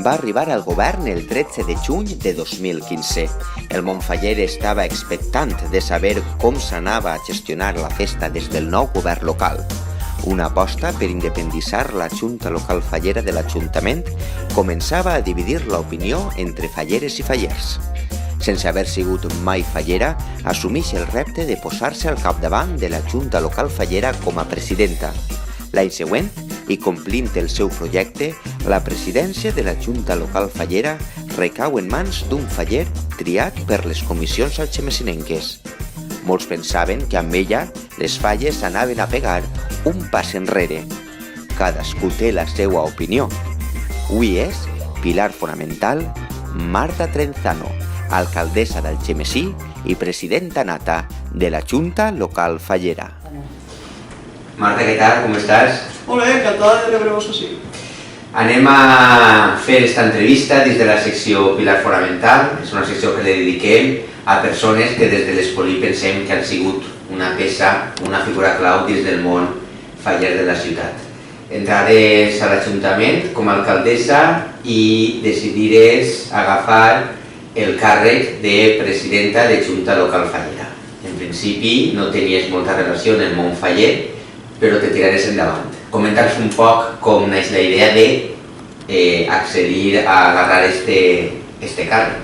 va arribar al govern el 13 de juny de 2015. El Montfaller estava expectant de saber com s'anava a gestionar la festa des del nou govern local. Una aposta per independitzar la Junta Local Fallera de l'Ajuntament començava a dividir l'opinió entre falleres i fallers. Sense haver sigut mai fallera, assumeix el repte de posar-se al capdavant de la Junta Local Fallera com a presidenta. L'any següent, i complint el seu projecte, la presidència de la Junta Local Fallera recau en mans d'un faller triat per les comissions alxemesinenques. Molts pensaven que amb ella les falles anaven a pegar un pas enrere. Cadascú té la seva opinió. Avui és pilar fonamental Marta Trenzano, alcaldessa d'Algemesí i presidenta nata de la Junta Local Fallera. Marta, què tal? Com estàs? Molt bé, encantada de rebre-vos així. Anem a fer aquesta entrevista des de la secció Pilar Fonamental. És una secció que li dediquem a persones que des de l'Espolí pensem que han sigut una peça, una figura clau dins del món faller de la ciutat. Entrares a l'Ajuntament com a alcaldessa i decidires agafar el càrrec de presidenta de Junta Local Fallera. En principi no tenies molta relació en el món faller, però te tirares endavant. Comenta'ns un poc com neix la idea de accedir a agarrar este càrrec.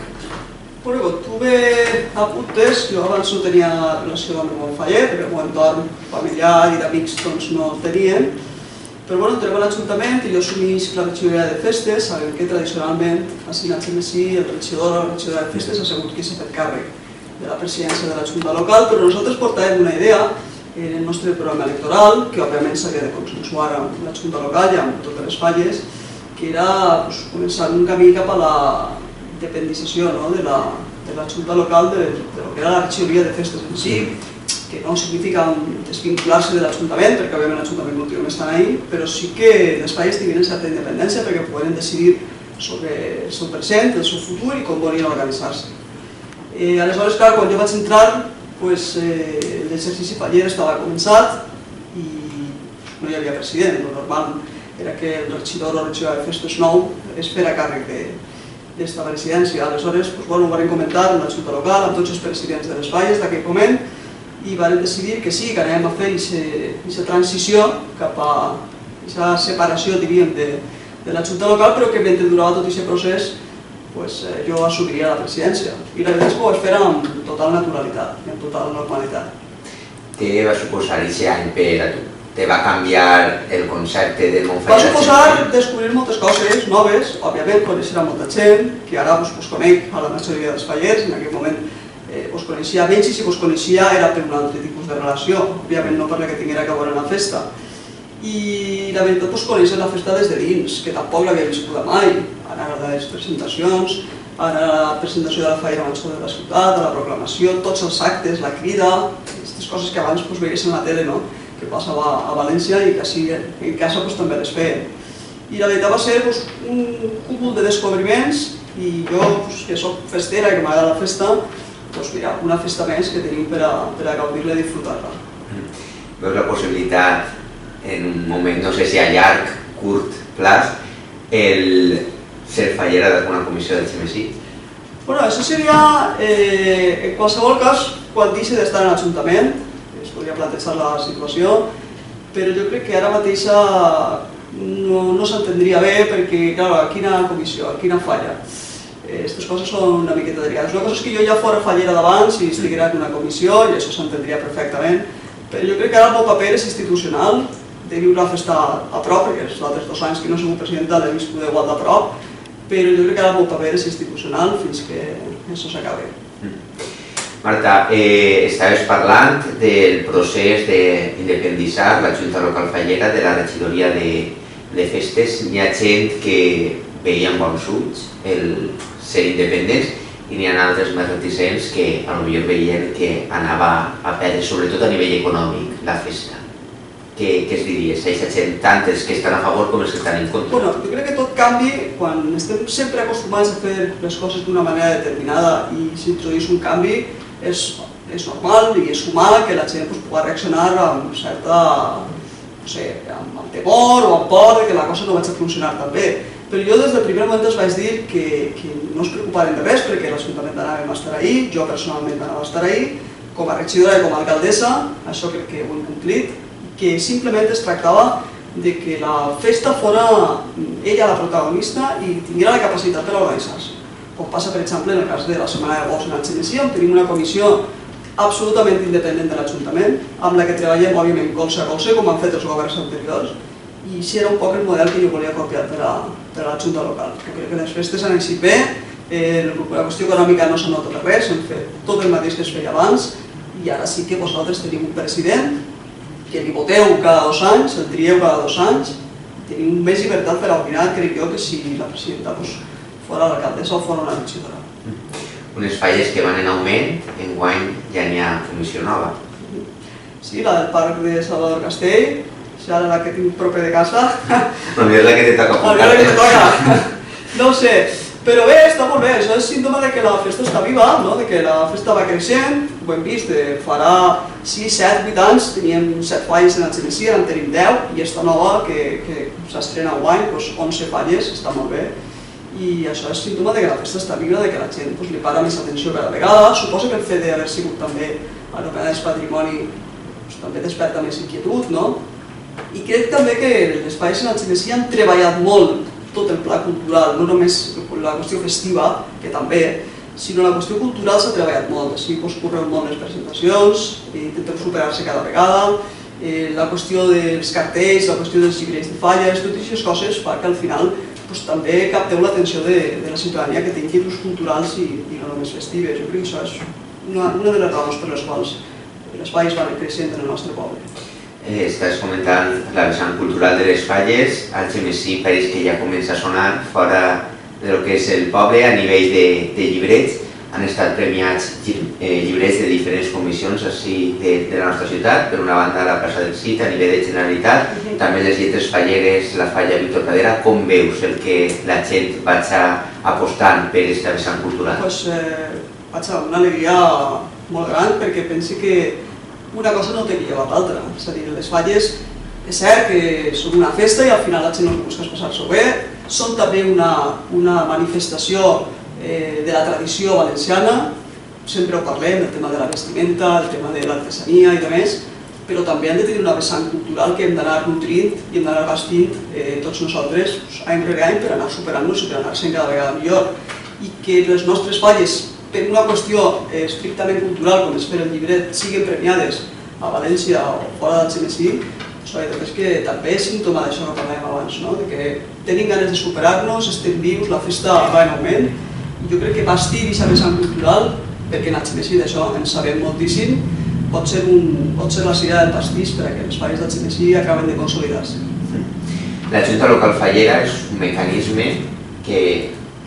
Bueno, tu bé apuntes, jo abans no tenia relació amb el món faller, perquè el meu entorn familiar i d'amics no el tenien, però bueno, entrem a l'Ajuntament i jo assumís la regidoria de festes, sabem que tradicionalment a Algemesí el regidor o la regidora de festes ha sigut qui s'ha fet càrrec de la presidència de la Junta Local, però nosaltres portàvem una idea en el nostre programa electoral, que òbviament s'havia de consensuar amb la Junta Local i amb totes les falles, que era començar un camí cap a la independització de la Junta Local de lo que era la regidoria de festes en si, que no significa desvincular-se de l'Ajuntament, perquè òbviament l'Ajuntament continuem estant ahí, però sí que les falles tinguin certa independència perquè poden decidir sobre el seu present, el seu futur i com volien organitzar-se. Aleshores, clar, quan jo vaig entrar, l'exercici faller estava començat i no hi havia president. El normal era que el regidor o regidora de festes nou es fera càrrec d'esta presidència. Aleshores, ho vam comentar amb la Junta Local, amb tots els presidents de les falles d'aquell moment, i vam decidir que sí, que anem a fer aquesta transició cap a aquesta separació, diríem, de la Junta Local, però que mentre durava tot aquest procés jo assumiria la presidència. I la veritat és que ho vaig fer amb total naturalitat, amb total normalitat. Què va suposar aquest any per a tu? Te va canviar el concepte del món faller? Va suposar descobrir moltes coses noves, òbviament conèixer a molta gent, que ara conec a la majoria dels fallers, en aquell moment coneixia menys i si coneixia era per un altre tipus de relació, òbviament no per la que tinguera que veure la festa. I la veritat conèixer la festa des de dins, que tampoc l'havia viscut mai. Anar a les presentacions, anar a la presentació de la Falla Major de la ciutat, a la proclamació, tots els actes, la crida, aquestes coses que abans veies en la tele, que passava a València i que en casa també les feien. I la veritat va ser un cúmul de descobriments i jo, que soc festera i que m'agrada la festa, mira, una festa més que tenim per a gaudir-la i disfrutar-la. Veus la possibilitat en un moment, no sé si a llarg, curt plaç, el ser fallera d'alguna comissió d'Algemesí? Bueno, això seria, en qualsevol cas, quan deixi d'estar en l'Ajuntament, es podria plantejar la situació, però jo crec que ara mateixa no s'entendria bé perquè, clar, quina comissió, quina falla. Aquestes coses són una miqueta delicades. Una cosa és que jo ja fora fallera d'abans i estiguera en una comissió i això s'entendria perfectament, però jo crec que ara el meu paper és institucional, de viure la festa a prop, perquè els altres 2 anys que no he sigut presidenta l'he viscut igual de prop, però jo crec que ara el meu paper és institucional fins que això s'acabi. Marta, estaves parlant del procés d'independitzar la Junta Local Fallera de la regidoria de festes. N'hi ha gent que veia amb bons ulls el ser independents i n'hi ha altres més reticents que potser veien que anava a perdre, sobretot a nivell econòmic, la festa. Què es diries? Hi ha gent tant els que estan a favor com els que estan en contra? Bueno, jo crec que tot canvi quan estem sempre acostumats a fer les coses d'una manera determinada i s'introdueix un canvi és normal i és humà que la gent pugui reaccionar amb certa, no sé, amb temor o amb por que la cosa no vagi a funcionar tan bé. Però jo des del primer moment els vaig dir que no es preocuparen de res perquè l'Ajuntament anàvem a estar ahí, jo personalment anava a estar ahí, com a regidora i com a alcaldessa, això crec que ho hem complit, que simplement es tractava de que la festa fora ella la protagonista i tinguera la capacitat per organitzar-se. Com passa, per exemple, en el cas de la Setmana de Bous en Algemesí, on tenim una comissió absolutament independent de l'Ajuntament, amb la que treballem, òbviament, colze a colze, com han fet els governs anteriors, i així era un poc el model que jo volia copiar per a la Junta local. Jo crec que les festes han eixit bé, la qüestió econòmica no s'ha notat res, hem fet tot el mateix que es feia abans, i ara sí que vosaltres tenim un president que li voteu cada 2 anys, el trieu cada 2 anys, tenim més llibertat per a opinar, crec jo, que si la presidenta fora l'alcaldessa o fora una regidora. Unes falles que van en augment, enguany ja n'hi ha comissió nova. Sí, la del parc de Salvador Castell, serà la que tinc proper de casa. Potser és la que te toca apuntar. La que te toca. No ho sé, però bé, està molt bé, això és símptoma que la festa està viva, que la festa va creixent, ho hem vist, farà 6, 7, 8 anys teníem 7 falles en Algemesí, ara en tenim 10, i esta nova, que s'estrena guany, 11 falles, està molt bé. I això és símptoma que la festa està viva, que la gent li para més atenció cada vegada. Suposo que el fet d'haver sigut també a l'Opera del Patrimoni també desperta més inquietud, no? I crec també que les falles en Algemesí han treballat molt tot el pla cultural, no només la qüestió festiva, que també, sinó la qüestió cultural s'ha treballat molt, així correu molt les presentacions, intentem superar-se cada vegada, la qüestió dels cartells, la qüestió dels llibres de falles, totes aquestes coses fa que al final també capteu l'atenció de la ciutadania que té inquietuds culturals i no només festives. Jo crec que això és una de les raons per les quals les falles van creixent en el nostre poble. Estàs comentant la vessant cultural de les falles, Algemesí pareix que ja comença a sonar fora del que és el poble a nivell de llibrets. Han estat premiats llibrets de diferents comissions de la nostra ciutat, per una banda la plaça del Cid a nivell de Generalitat, també les lletres falleres, la falla Víctor Cadera. Com veus el que la gent vaig apostant per aquesta vessant cultural? Vaig amb una alegria molt gran perquè penso que una cosa no té que llevar l'altra. És a dir, les falles és cert que són una festa i al final la gent no busca passar-s'ho bé, són també una manifestació de la tradició valenciana, sempre ho parlem, el tema de la vestimenta, el tema de l'artesania i demés, però també han de tenir una vessant cultural que hem d'anar nutrint i hem d'anar bastint tots nosaltres any rere any per anar superant-nos i per anar sent cada vegada millor. I que les nostres falles, per una qüestió estrictament cultural, com és fer el llibret, siguin premiades a València o fora d'Algemesí, és que també és símptoma d'això que parlàvem abans, de que tenim ganes de superar-nos, estem vius, la festa va en augment, i jo crec que bastir aquesta vessant cultural, perquè en Algemesí d'això en sabem moltíssim, pot ser la cira del pastís per a que les falles d'Algemesí acaben de consolidar-se. La Junta Local Fallera és un mecanisme que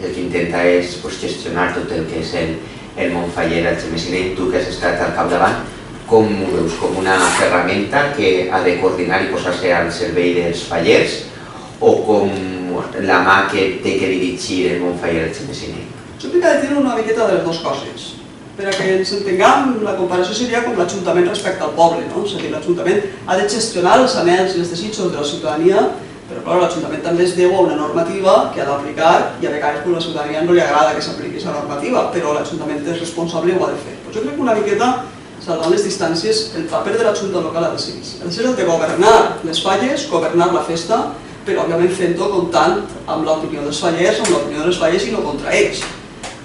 el que intenta és gestionar tot el que és el món faller algemesinenc. Tu que has estat al capdavant, com ho veus? Com una ferramenta que ha de coordinar i posar-se al servei dels fallers o com la mà que té que dirigir el món faller algemesinenc? Jo crec que ha de tenir una miqueta de les dues coses. Per a que ens entenguem, la comparació seria com l'Ajuntament respecte al poble. És a dir, l'Ajuntament ha de gestionar els anhels i els desitjos de la ciutadania, però clar, l'Ajuntament també es deu a una normativa que ha d'aplicar i a vegades a la ciutadania no li agrada que s'apliqui aquesta normativa, però l'Ajuntament és responsable i ho ha de fer. Jo crec que una miqueta, salvant les distàncies, el paper de la Junta Local ha de ser el de governar les falles, governar la festa, però òbviament fent-ho comptant amb l'opinió dels fallers, amb l'opinió dels falles i no contra ells.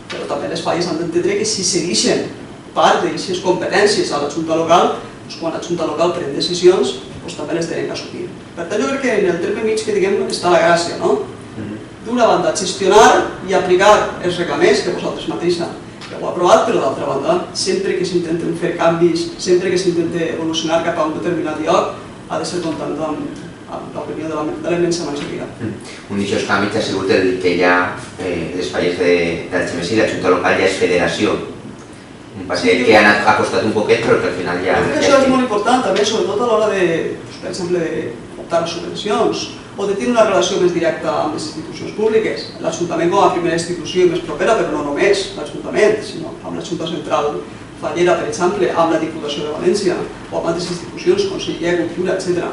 Però també les falles han d'entendre que si segueixen part d'aquestes competències a la Junta Local, quan la Junta Local pren decisions, també les tenen que assumir. Per tant, jo crec que en el terme mig que diguem està la gràcia, no? D'una banda, gestionar i aplicar els reglaments que vosaltres mateixa heu aprovat, però d'altra banda, sempre que s'intenten fer canvis, sempre que s'intenta evolucionar cap a un determinat lloc, ha de ser comptant amb l'opinió de la immensa majoria. Un d'aquests canvis ha sigut el que ja les falles d'Algemesí, la Junta Local ja és federació. Un partit que ha costat un poquet, però que al final ja... Jo crec que això és molt important també, sobretot a l'hora de, per exemple, d'optar a subvencions o de tenir una relació més directa amb les institucions públiques. L'Ajuntament com a primera institució i més propera, però no només l'Ajuntament, sinó amb la Junta Central Fallera, per exemple, amb la Diputació de València o amb altres institucions, Conselleria, Cultura, etc.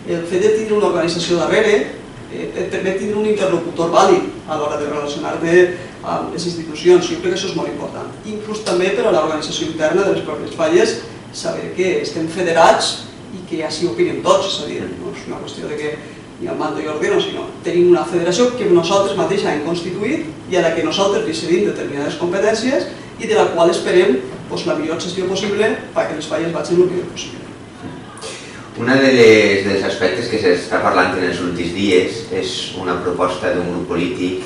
El fet de tenir una organització darrere et permet tindre un interlocutor vàlid a l'hora de relacionar-te amb les institucions. Jo crec que això és molt important. Inclús també per a l'organització interna de les pròpies falles, saber que estem federats i que així opinem tots, és a dir, no és una qüestió de que hi ha mando i ordeno, sinó tenim una federació que nosaltres mateix hem constituït i a la que nosaltres li cedim determinades competències i de la qual esperem la millor gestió possible perquè les falles vagin el millor possible. Un dels aspectes que s'està parlant en els últims dies és una proposta d'un grup polític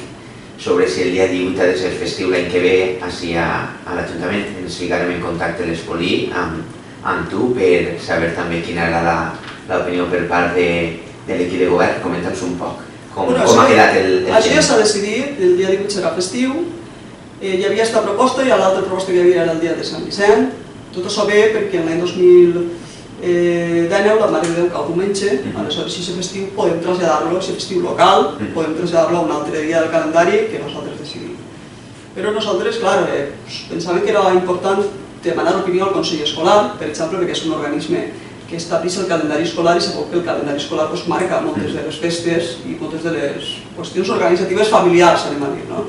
sobre si el dia 18 ha de ser festiu l'any que ve així a l'Ajuntament. Ens ficarem en contacte l'Espolí amb tu per saber també quina era l'opinió per part de l'equip de govern. Comenta'ns un poc com ha quedat el tema. Això ja s'ha decidit, el dia 18 serà festiu. Hi havia aquesta proposta i l'altra proposta que hi havia era el dia de Sant Vicent. Tot això ve perquè l'any 2019 la Mare de Déu cau diumenge, aleshores si és festiu podem traslladar-lo, si és festiu local, podem traslladar-lo a un altre dia del calendari que nosaltres decidim. Però nosaltres, clar, pensàvem que era important demanar opinió al Consell Escolar, per exemple, perquè és un organisme que estableix el calendari escolar i sabeu que el calendari escolar marca moltes de les festes i moltes de les qüestions organitzatives familiars, anem a dir, no?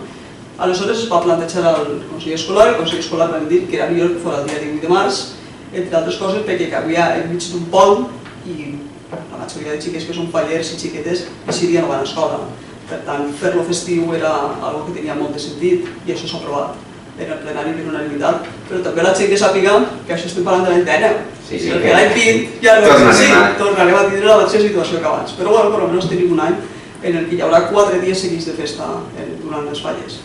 Aleshores es va plantejar al Consell Escolar, el Consell Escolar va dir que era millor que fos el dia 18 de març, entre altres coses perquè cabia enmig d'un pont i la majoria de xiques que són fallers i xiquetes aquest dia no van a escola. Per tant, fer-lo festiu era algo que tenia molt de sentit i això s'ha aprovat en el plenari per unanimitat. Però també la gent que sàpiga que això estem parlant de l'any 19. Perquè l'any 20 ja tornarem a tindre la mateixa situació que abans. Però bueno, per almenys tenim un any en el que hi haurà 4 dies seguits de festa durant les falles.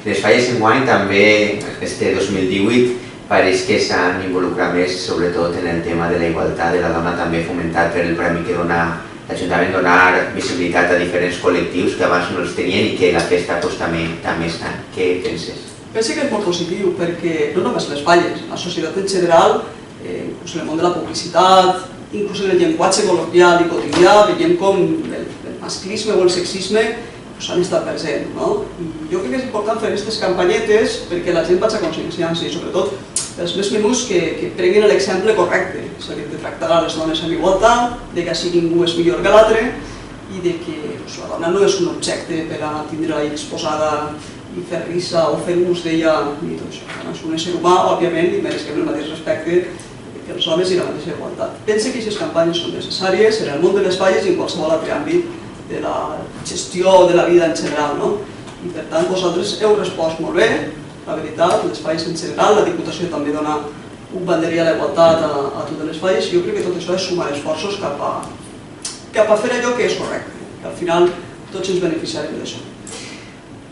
Les falles enguany també, este 2018, pareix que s'han involucrat més, sobretot en el tema de la igualtat de la dona, també fomentat per el premi que dona l'Ajuntament, donar visibilitat a diferents col·lectius que abans no els tenien i que la festa també estan. Què penses? Penso que és molt positiu perquè no només les falles, la societat en general, inclús en el món de la publicitat, inclús en el llenguatge col·loquial i quotidià, veiem com el masclisme o el sexisme han estat presents. I jo crec que és important fer aquestes campanyetes perquè la gent vagi a conscienciar-se i sobretot els més menuts que prenguin l'exemple correcte, és a dir, de tractar a les dones amb igualtat, de que així ningú és millor que l'altre i de que la dona no és un objecte per a tindre-la exposada i fer risa o fer ús d'ella i tot això. És un ésser humà, òbviament, i mereixem el mateix respecte que els homes i la mateixa igualtat. Penso que aquestes campanyes són necessàries en el món de les falles i en qualsevol altre àmbit de la gestió de la vida en general. I per tant, vosaltres heu respost molt bé, la veritat, les falles en general, la Diputació també dona un banderí a la igualtat a totes les falles i jo crec que tot això és sumar esforços cap a fer allò que és correcte, que al final tots ens beneficiarem d'això.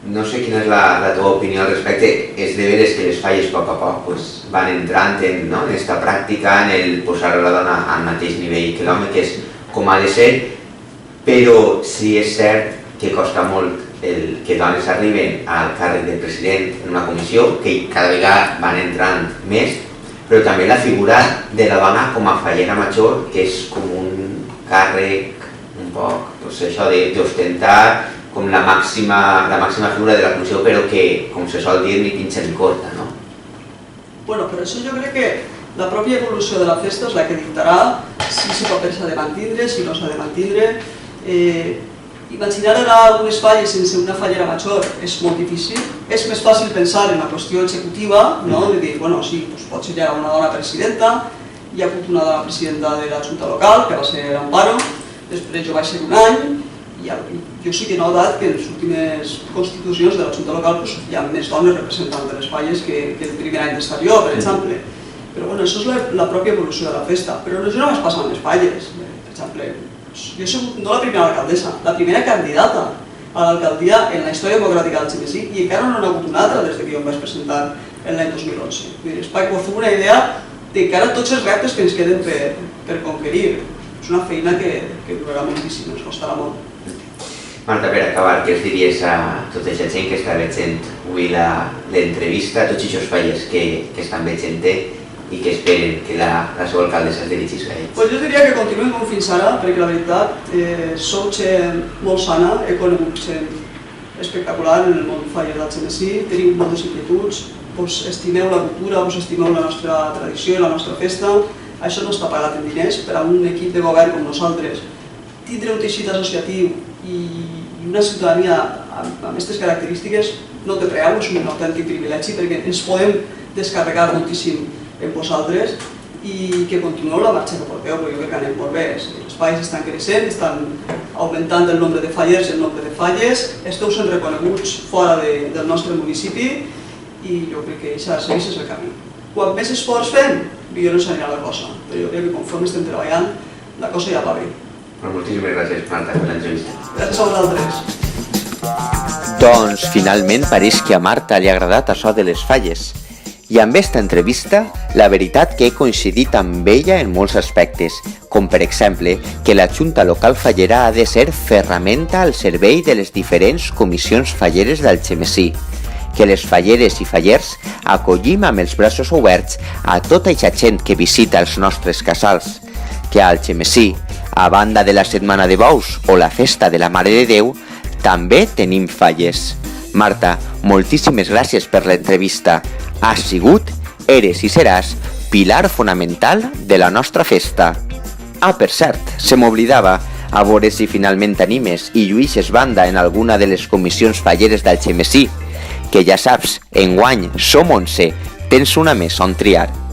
No sé quina és la teva opinió al respecte. És de veres que les falles a poc a poc van entrant en aquesta pràctica, en el posar la dona al mateix nivell que l'home, que és com ha de ser, però sí és cert que costa molt que dones arriben al càrrec de president en una comissió, que cada vegada van entrant més, però també la figura de la dona com a fallera major, que és com un càrrec un poc, això d'ostentar com la màxima figura de la comissió, però que, com se sol dir, ni pinxa ni corta, no? Bueno, per això jo crec que la pròpia evolució de la festa és la que dictarà si aquest paper s'ha de mantindre, si no s'ha de mantindre. Imaginar ara unes falles sense una fallera major és molt difícil. És més fàcil pensar en la qüestió executiva, de dir, bueno, sí, pot ser ja una dona presidenta, hi ha hagut una dona presidenta de la Junta Local, que va ser Amparo, després jo vaig ser un any, i jo sí que he notat que en les últimes constitucions de la Junta Local hi ha més dones representant de les falles que el primer any d'estar jo, per exemple. Però bueno, això és la pròpia evolució de la festa. Però això no només passa amb les falles. Per exemple, jo he sigut no la primera alcaldessa, la primera candidata a l'alcaldia en la història democràtica del Xinesi i encara no n'ha hagut una altra des que jo em vaig presentar l'any 2011. És per fer una idea d'encara tots els reptes que ens queden per conquerir. És una feina que durarà moltíssim, ens costarà molt. Marta, per acabar, què els diries a tota aquesta gent que està veient avui l'entrevista, a tots aquests falles que estan veient-te i que esperen que la seva alcaldessa es dirigís a ells? Jo diria que continuem com fins ara, perquè la veritat sou gent molt sana, he conegut gent espectacular en el món faller del Xinesi, teniu moltes inquietuds, us estimeu la cultura, us estimeu la nostra tradició i la nostra festa. Això no està pagat en diners, per a un equip de govern com nosaltres tindre un teixit associatiu i una ciutadania amb aquestes característiques no té preu, és un autèntic privilegi perquè ens podem descarregar moltíssim en vosaltres i que continueu la marxa que porteu, perquè jo crec que anem molt bé. Els falles estan creixent, estan augmentant el nombre de fallers i el nombre de falles, esteu sent reconeguts fora del nostre municipi i jo crec que això és el camí. Quan més esforç fem, millor ens anirà la cosa, però jo crec que conforme estem treballant, la cosa ja va bé. Moltíssimes gràcies, Marta, per l'entrevista. Gràcies a vosaltres. Doncs finalment pareix que a Marta li ha agradat això de les falles. I amb aquesta entrevista, la veritat que he coincidit amb ella en molts aspectes, com per exemple que la Junta Local Fallera ha de ser ferramenta al servei de les diferents comissions falleres d'Algemesí, que les falleres i fallers acollim amb els braços oberts a tota aquesta gent que visita els nostres casals, que a Algemesí, a banda de la Setmana de Bous o la Festa de la Mare de Déu, també tenim falles. Marta, moltíssimes gràcies per l'entrevista. Has sigut, eres i seràs pilar fonamental de la nostra festa. Ah, per cert, se m'oblidava, a veure si finalment t'animes i lluixes banda en alguna de les comissions falleres d'Algemesí, que ja saps, enguany som 11, tens una més on triar.